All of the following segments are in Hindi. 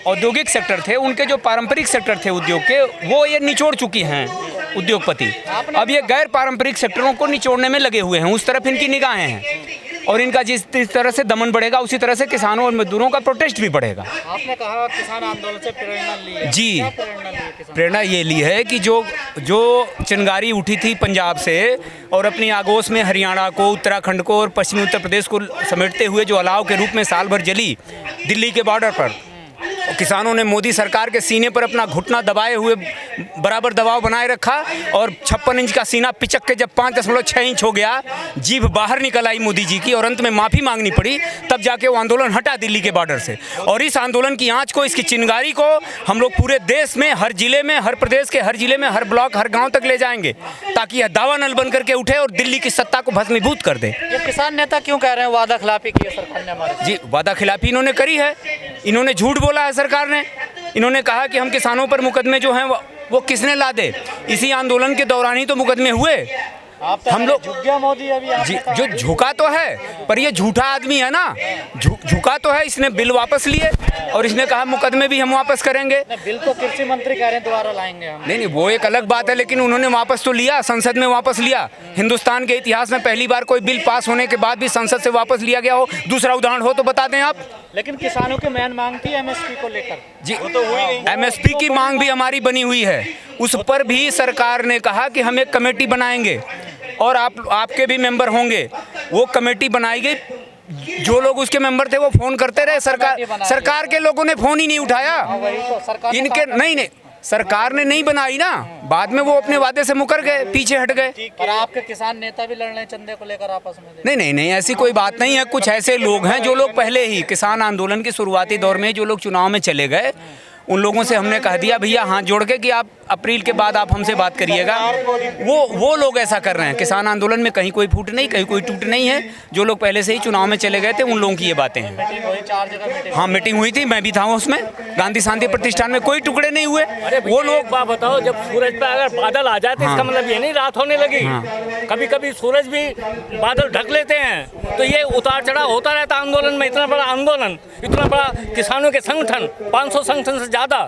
औद्योगिक सेक्टर थे, उनके जो पारंपरिक सेक्टर थे उद्योग के, वो ये निचोड़ चुकी हैं उद्योगपति। अब ये गैर पारंपरिक सेक्टरों को निचोड़ने में लगे हुए हैं, उस तरफ इनकी निगाहें हैं। और इनका जिस तरह से दमन बढ़ेगा उसी तरह से किसानों और मजदूरों का प्रोटेस्ट भी बढ़ेगा। आपने कहा किसान आंदोलन से प्रेरणा ली है। जी, क्या प्रेरणा ली है किसान? प्रेरणा ये ली है कि जो चिंगारी उठी थी पंजाब से और अपनी आगोश में हरियाणा को, उत्तराखंड को और पश्चिमी उत्तर प्रदेश को समेटते हुए जो अलाव के रूप में साल भर जली दिल्ली के बॉर्डर पर, किसानों ने मोदी सरकार के सीने पर अपना घुटना दबाए हुए बराबर दबाव बनाए रखा और 56 इंच का सीना पिचक के जब 5.6 इंच हो गया, जीभ बाहर निकल आई मोदी जी की और अंत में माफ़ी मांगनी पड़ी, तब जाके वो आंदोलन हटा दिल्ली के बॉर्डर से। और इस आंदोलन की आंच को, इसकी चिंगारी को हम लोग पूरे देश में, हर जिले में, हर प्रदेश के हर जिले में, हर ब्लॉक, हर गाँव तक ले जाएंगे, ताकि यह दावा नल बन करके उठे और दिल्ली की सत्ता को भस्मीभूत कर दे। ये किसान नेता क्यों कह रहे हैं वादा खिलाफी की है सरकार ने हमारे? जी, वादा खिलाफी इन्होंने करी है, इन्होंने झूठ बोला है सरकार ने। इन्होंने कहा कि हम किसानों पर मुकदमे जो हैं वो किसने ला दे। इसी आंदोलन के दौरान ही तो मुकदमे हुए। हम लोग झुक गया मोदी अभी जो झुका तो है, पर ये झूठा आदमी है ना, झुका तो है। इसने बिल वापस लिए और इसने कहा मुकदमे भी हम वापस करेंगे। बिल तो कृषि मंत्री कह रहे हैं दोबारा लाएंगे हम। नहीं, वो एक अलग बात है, लेकिन उन्होंने वापस तो लिया, संसद में वापस लिया। हिंदुस्तान के इतिहास में पहली बार कोई बिल पास होने के बाद भी संसद से वापस लिया गया हो। दूसरा उदाहरण हो तो बता दें आप। लेकिन किसानों की मेन मांग थी एमएसपी को लेकर। जी, एमएसपी की मांग भी हमारी बनी हुई है। उस पर भी सरकार ने कहा कि हम एक कमेटी बनाएंगे और आपके भी मेंबर होंगे। वो कमेटी बनाई गई, जो लोग उसके मेंबर थे वो फोन करते रहे, सरकार के लोगों ने फोन ही नहीं उठाया। इनके नहीं, सरकार ने नहीं बनाई ना, बाद में वो अपने वादे से मुकर गए, पीछे हट गए। और आपके किसान नेता भी लड़ रहे हैं चंदे को लेकर आपस में। नहीं, ऐसी कोई बात नहीं है। कुछ ऐसे लोग हैं जो लोग पहले ही किसान आंदोलन के शुरुआती दौर में जो लोग चुनाव में चले गए, उन लोगों से हमने कह दिया भैया हाथ जोड़ के कि आप अप्रैल के बाद आप हमसे बात करिएगा। वो लोग ऐसा कर रहे हैं। किसान आंदोलन में कहीं कोई फूट नहीं, कहीं कोई टूट नहीं है। जो लोग पहले से ही चुनाव में चले गए थे उन लोगों की ये बातें हैं। हाँ, मीटिंग हुई थी, मैं भी था उसमें। गांधी शांति प्रतिष्ठान में कोई टुकड़े नहीं हुए। वो लोग बात बताओ, जब सूरज पे अगर बादल आ जाए तो इसका मतलब ये नहीं रात होने लगी। कभी कभी सूरज भी बादल ढक लेते हैं, तो ये उतार चढ़ाव होता रहता आंदोलन में। इतना बड़ा आंदोलन, इतना बड़ा किसानों के संगठन, 500 संगठन से ज्यादा,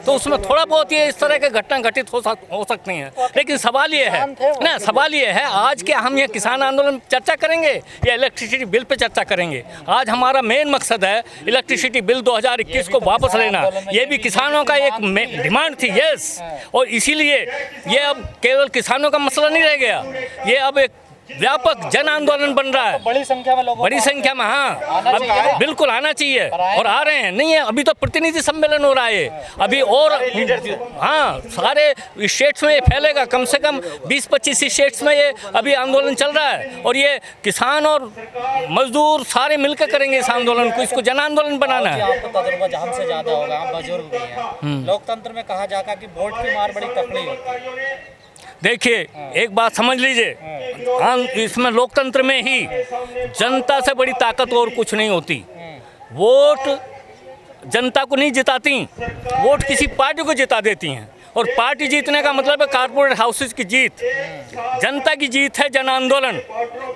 तो उसमें थोड़ा बहुत ये इस तरह के घटना घटित हो सकती हैं। लेकिन सवाल ये है ना, सवाल ये है आज के हम ये किसान आंदोलन चर्चा करेंगे या इलेक्ट्रिसिटी बिल पे चर्चा करेंगे। आज हमारा मेन मकसद है इलेक्ट्रिसिटी बिल 2021 को वापस लेना। ये भी किसानों का एक डिमांड थी, यस। और इसीलिए ये अब केवल किसानों का मसला नहीं रह गया, ये अब एक व्यापक जन आंदोलन बन रहा है। बड़ी संख्या में लोग, बड़ी संख्या में, हाँ, बिल्कुल आना चाहिए और आ रहे हैं। नहीं है, अभी तो प्रतिनिधि सम्मेलन हो रहा है अभी, और हाँ, सारे स्टेट्स में ये फैलेगा। कम से कम 20-25 स्टेट्स में ये अभी आंदोलन चल रहा है और ये किसान और मजदूर सारे मिलकर करेंगे इस आंदोलन को। इसको जन आंदोलन बनाना है। आपका तजुर्बा हमसे ज्यादा होगा, आप बुजुर्ग भी हैं। लोकतंत्र में कहा जाता कि वोट की मार बड़ी तकड़ी होती है। देखिए, एक बात समझ लीजिए, इसमें लोकतंत्र में ही जनता से बड़ी ताकत और कुछ नहीं होती। वोट जनता को नहीं जिताती, वोट किसी पार्टी को जिता देती हैं। और पार्टी जीतने का मतलब है कारपोरेट हाउसेस की जीत। जनता की जीत है जन आंदोलन।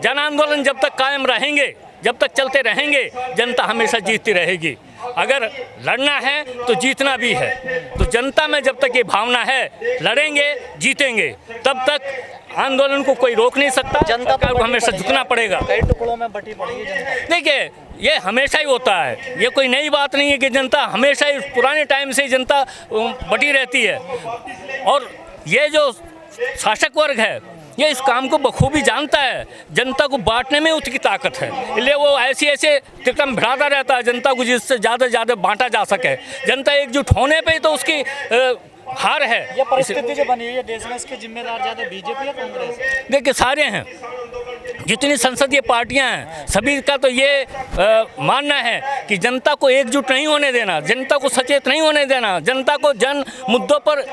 जन आंदोलन जब तक कायम रहेंगे, जब तक चलते रहेंगे, जनता हमेशा जीतती रहेगी। अगर लड़ना है तो जीतना भी है। तो जनता में जब तक ये भावना है, लड़ेंगे जीतेंगे, तब तक आंदोलन को कोई रोक नहीं सकता। जनता को हमेशा झुकना पड़ेगा। कई टुकड़ों में बटी पड़ी है जनता। देखिए, ये हमेशा ही होता है, ये कोई नई बात नहीं है कि जनता हमेशा ही, पुराने टाइम से ही जनता बटी रहती है। और ये जो शासक वर्ग है ये इस काम को बखूबी जानता है। जनता को बांटने में उसकी ताकत है, इसलिए वो ऐसे तिकड़म भिड़ाता रहता है जनता को, जिससे ज़्यादा से ज़्यादा बांटा जा सके। जनता एकजुट होने पे ही तो उसकी हार है। ये परिस्थिति जो बनी हुई है देश में, इसके जिम्मेदार ज़्यादा बीजेपी या कांग्रेस? देखिए, सारे हैं, जितनी संसदीय पार्टियां हैं सभी का तो ये मानना है कि जनता को एकजुट नहीं होने देना, जनता को सचेत नहीं होने देना, जनता को जन मुद्दों पर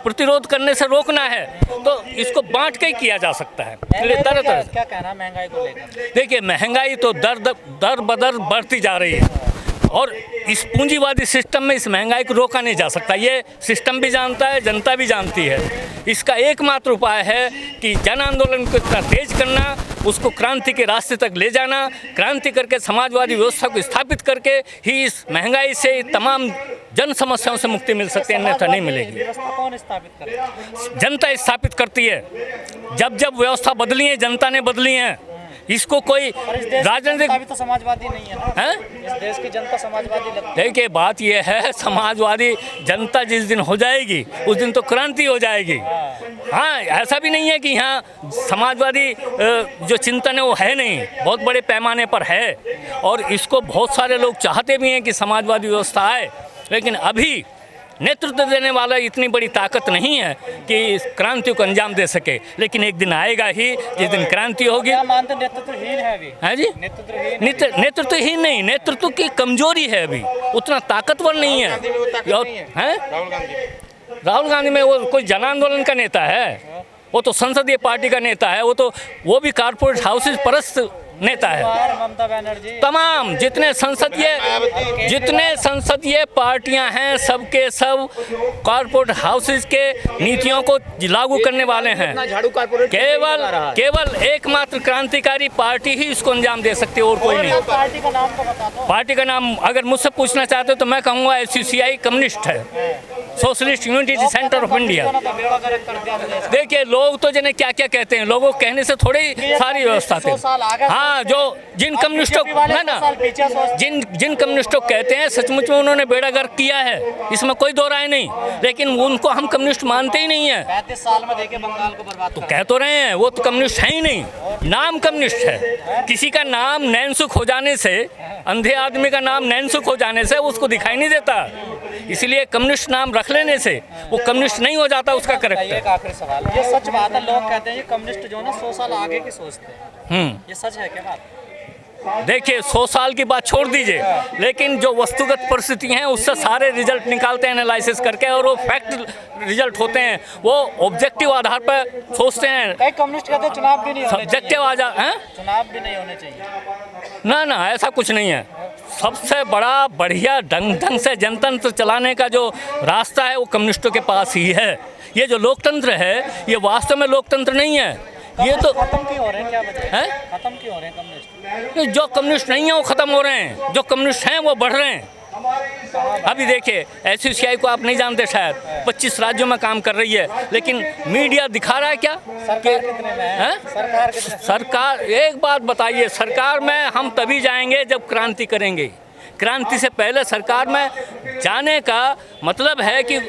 प्रतिरोध करने से रोकना है। तो इसको बांट के ही किया जा सकता है। तरह तरह क्या कहना महंगाई को लेकर? देखिए, महंगाई तो दर बदर बढ़ती जा रही है और इस पूंजीवादी सिस्टम में इस महंगाई को रोका नहीं जा सकता। ये सिस्टम भी जानता है, जनता भी जानती है। इसका एकमात्र उपाय है कि जन आंदोलन को इतना तेज करना, उसको क्रांति के रास्ते तक ले जाना, क्रांति करके समाजवादी व्यवस्था को स्थापित करके ही इस महंगाई से तमाम जन समस्याओं से मुक्ति मिल सकती है, अन्यथा नहीं मिलेगी। व्यवस्था कौन स्थापित करेगा? जनता स्थापित करती है। जब जब व्यवस्था बदली है, जनता ने बदली है। इसको कोई राजनीतिक अभी तो समाजवादी नहीं है ना, इस देश की जनता समाजवादी लगती है। देखिए, बात यह है, समाजवादी जनता जिस दिन हो जाएगी उस दिन तो क्रांति हो जाएगी। हाँ, ऐसा भी नहीं है कि यहाँ समाजवादी जो चिंतन है वो है नहीं, बहुत बड़े पैमाने पर है और इसको बहुत सारे लोग चाहते भी हैं कि समाजवादी व्यवस्था आए, लेकिन अभी नेतृत्व देने वाला इतनी बड़ी ताकत नहीं है कि इस क्रांति को अंजाम दे सके। लेकिन एक दिन आएगा ही जिस दिन क्रांति होगी। क्या मानते नेतृत्वहीन है अभी? है जी, नेतृत्वहीन नहीं, नेतृत्व की कमजोरी है, अभी उतना ताकतवर नहीं है। राहुल गांधी में वो कोई जन आंदोलन का नेता है, वो तो संसदीय पार्टी का नेता है, वो भी कारपोरेट हाउसेज परस्त नेता है। ममता बनर्जी, तमाम जितने संसदीय पार्टियां हैं, सबके सब कॉर्पोरेट हाउसेज के नीतियों को लागू करने वाले हैं। केवल एकमात्र क्रांतिकारी पार्टी ही इसको अंजाम दे सकती है और कोई नहीं। पार्टी का नाम तो बता दो। पार्टी का नाम अगर मुझसे पूछना चाहते हो तो मैं कहूँगा SUCI कम्युनिस्ट है, socialist unity centre of India. देखिए, लोग तो जिन्हें क्या क्या कहते हैं, लोगों को कहने से थोड़ी सारी व्यवस्था थी। हाँ, जो जिन कम्युनिस्टों जिन कम्युनिस्टों कहते हैं सचमुच में उन्होंने बेड़ा गर्क किया है, इसमें कोई दो राय नहीं, लेकिन उनको हम कम्युनिस्ट मानते ही नहीं है। 35 साल में देखे बंगाल को बर्बाद तो कह तो रहे हैं, वो तो कम्युनिस्ट है ही नहीं, नाम कम्युनिस्ट है। किसी का नाम नैनसुख हो जाने से, अंधे आदमी का नाम नैनसुख हो जाने से उसको दिखाई नहीं देता, इसलिए कम्युनिस्ट नाम रख लेने से वो कम्युनिस्ट नहीं हो जाता उसका करेक्टर। एक आखिरी सवाल, ये सच बात है, लोग कहते हैं ये कम्युनिस्ट जो है ना 100 साल आगे की सोचते हैं, ये सच है क्या बात? देखिए, 100 साल की बात छोड़ दीजिए, लेकिन जो वस्तुगत परिस्थिति हैं उससे सारे रिजल्ट निकालते हैं एनालिसिस करके, और वो फैक्ट रिजल्ट होते हैं, वो ऑब्जेक्टिव आधार पर सोचते हैं। कई कम्युनिस्ट कहते हैं चुनाव भी नहीं होने चाहिए, सब्जेक्टिव चुनाव भी नहीं होने चाहिए। ना, ऐसा कुछ नहीं है। सबसे बड़ा बढ़िया ढंग से जनतंत्र चलाने का जो रास्ता है वो कम्युनिस्टों के पास ही है। ये जो लोकतंत्र है ये वास्तव में लोकतंत्र नहीं है, ये तो खत्म क्यों हो रहे हैं, क्या वजह है? खत्म क्यों हो रहे हैं कम्युनिस्ट? जो कम्युनिस्ट नहीं है वो खत्म हो रहे हैं, जो कम्युनिस्ट हैं वो बढ़ रहे हैं। अभी देखिए, SUCI को आप नहीं जानते शायद, 25 राज्यों में काम कर रही है, लेकिन मीडिया दिखा रहा है क्या? सरकार, एक बात बताइए, सरकार में हम तभी जाएंगे जब क्रांति करेंगे। क्रांति से पहले सरकार में जाने का मतलब है कि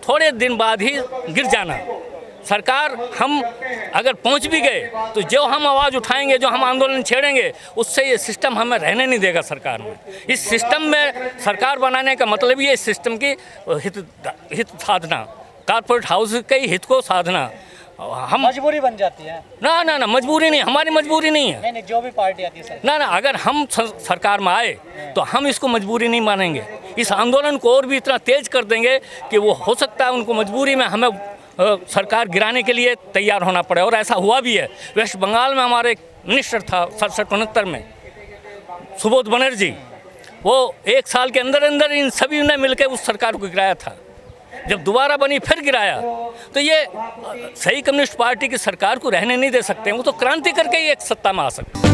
थोड़े दिन बाद ही गिर जाना। सरकार हम अगर पहुंच भी गए तो जो हम आवाज़ उठाएंगे, जो हम आंदोलन छेड़ेंगे, उससे ये सिस्टम हमें रहने नहीं देगा सरकार में। इस सिस्टम में सरकार बनाने का मतलब ही इस सिस्टम की हित साधना, कॉर्पोरेट हाउस के हित को साधना। हम मजबूरी बन जाती है। ना, मजबूरी नहीं, हमारी मजबूरी नहीं है। नहीं, जो भी पार्टी आती है ना, अगर हम सरकार में आए तो हम इसको मजबूरी नहीं मानेंगे, इस आंदोलन को और भी इतना तेज कर देंगे कि वो हो सकता है उनको मजबूरी में हमें सरकार गिराने के लिए तैयार होना पड़े। और ऐसा हुआ भी है। वेस्ट बंगाल में हमारे एक मिनिस्टर था 67-69 में, सुबोध बनर्जी, वो 1 साल के अंदर इन सभी ने मिलकर उस सरकार को गिराया था। जब दोबारा बनी फिर गिराया। तो ये सही कम्युनिस्ट पार्टी की सरकार को रहने नहीं दे सकते, वो तो क्रांति करके ही एक सत्ता में आ सकते हैं।